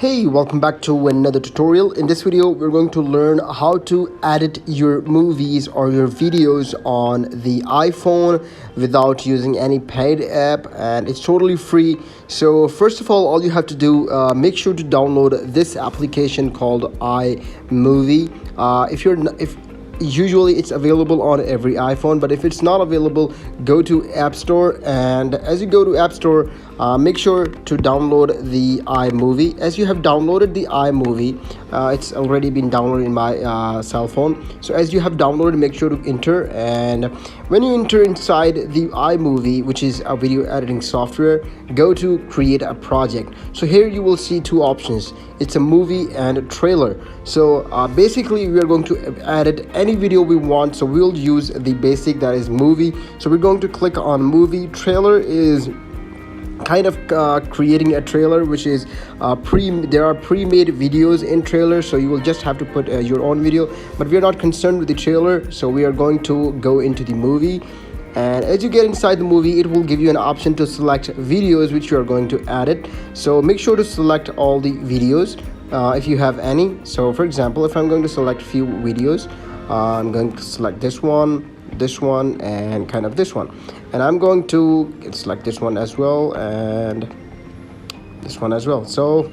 Hey, welcome back to another tutorial. In this video, we're going to learn how to edit your movies or your videos on the iPhone without using any paid app, and it's totally free. So first of all you have to do, make sure to download this application called iMovie. If usually it's available on every iPhone, but if it's not available, go to App Store, and as you go to App Store, make sure to download the iMovie. As you have downloaded the iMovie, it's already been downloaded in my cell phone. So as you have downloaded, make sure to enter, and when you enter inside the iMovie, which is a video editing software, go to create a project. So here you will see two options. It's a movie and a trailer. So basically we are going to edit any video we want, so we'll use the basic, that is movie. So we're going to click on movie. Trailer is kind of creating a trailer, which is there are pre-made videos in trailer, so you will just have to put your own video, but we are not concerned with the trailer, so we are going to go into the movie. And as you get inside the movie, it will give you an option to select videos which you are going to edit. So make sure to select all the videos if you have any. So for example, if I'm going to select few videos, I'm going to select this one, and kind of this one, and I'm going to select this one as well, and this one as well. So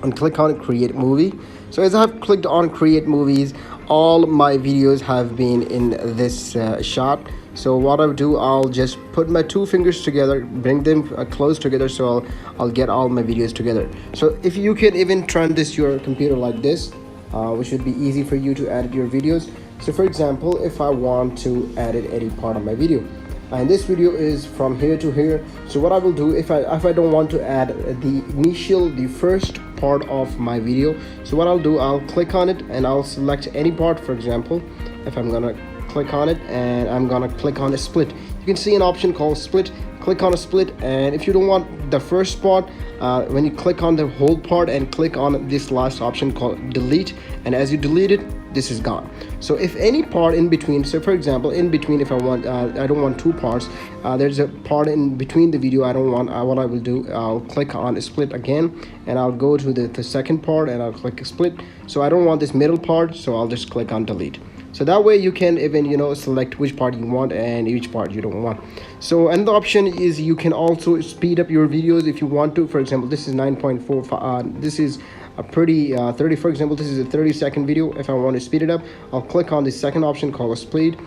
and click on create movie. So as I've clicked on create movies, all my videos have been in this shot. So what I'll do, I'll just put my two fingers together, bring them close together, so I'll get all my videos together. So if you can even turn this your computer like this, which would be easy for you to edit your videos. So for example, if I want to edit any part of my video, and this video is from here to here, so what I will do, if I don't want to add the first part of my video, so what I'll do, I'll click on it and I'll select any part. For example, if I'm gonna click on it and I'm gonna click on a split, you can see an option called split. Click on a split, and if you don't want the first part, when you click on the whole part and click on this last option called delete, and as you delete it, this is gone. So if any part in between, so for example, in between, if I want, I don't want two parts, there's a part in between the video I don't want, what I will do, I'll click on split again, and I'll go to the second part and I'll click split. So I don't want this middle part, so I'll just click on delete. So that way you can even select which part you want and which part you don't want. So another option is you can also speed up your videos if you want to. For example, this is 9.4, this is a pretty 30, for example, this is a 30-second video. If I want to speed it up, I'll click on the second option called speed.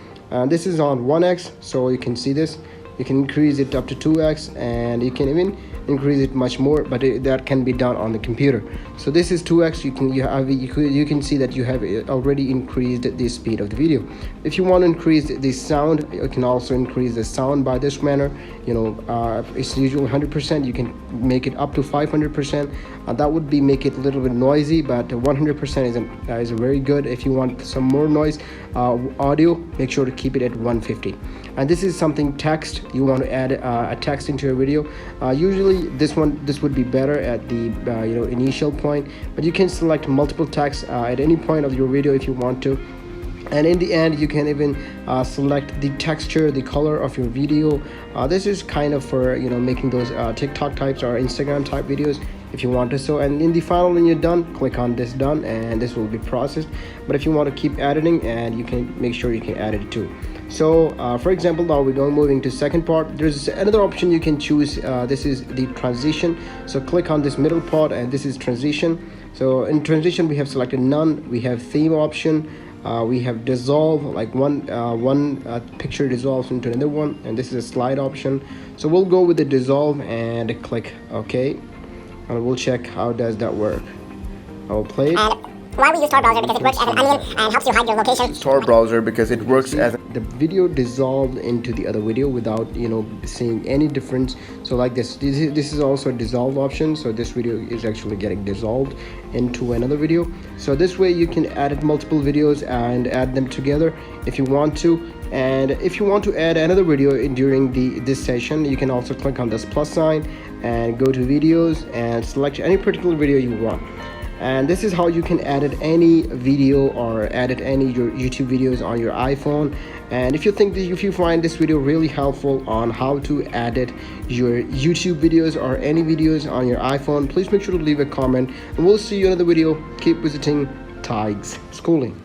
This is on 1x, so you can see this. You can increase it up to 2x, and you can even increase it much more, but that can be done on the computer. So this is 2x. You can see that you have already increased the speed of the video. If you want to increase the sound, you can also increase the sound by this manner. It's usually 100%. You can make it up to 500%. That would make it a little bit noisy, but 100% is very good. If you want some more noise audio, make sure to keep it at 150. And this is something text. You want to add a text into your video. Usually this would be better at the initial point, but you can select multiple texts at any point of your video if you want to. And in the end, you can even select the texture, the color of your video. This is kind of for making those TikTok types or Instagram type videos if you want to. So, and in the final, when you're done, click on this done, and this will be processed. But if you want to keep editing, and you can make sure you can edit it too. So for example, now we're moving to second part. There's another option you can choose. This is the transition. So click on this middle part, and this is transition. So in transition, we have selected none. We have theme option. We have dissolve, like one picture dissolves into another one, and this is a slide option. So we'll go with the dissolve and click OK, and we'll check how does that work. I'll play it. Why we use Tor browser? Because it works as an onion and helps you hide your location. Tor browser because it works as the video dissolved into the other video without seeing any difference. So like this is also a dissolve option. So this video is actually getting dissolved into another video. So this way you can edit multiple videos and add them together if you want to. And if you want to add another video during this session, you can also click on this plus sign and go to videos and select any particular video you want. And this is how you can edit any video or edit any your YouTube videos on your iPhone. And if you find this video really helpful on how to edit your YouTube videos or any videos on your iPhone, please make sure to leave a comment, and we'll see you in another video. Keep visiting Tig's Schooling.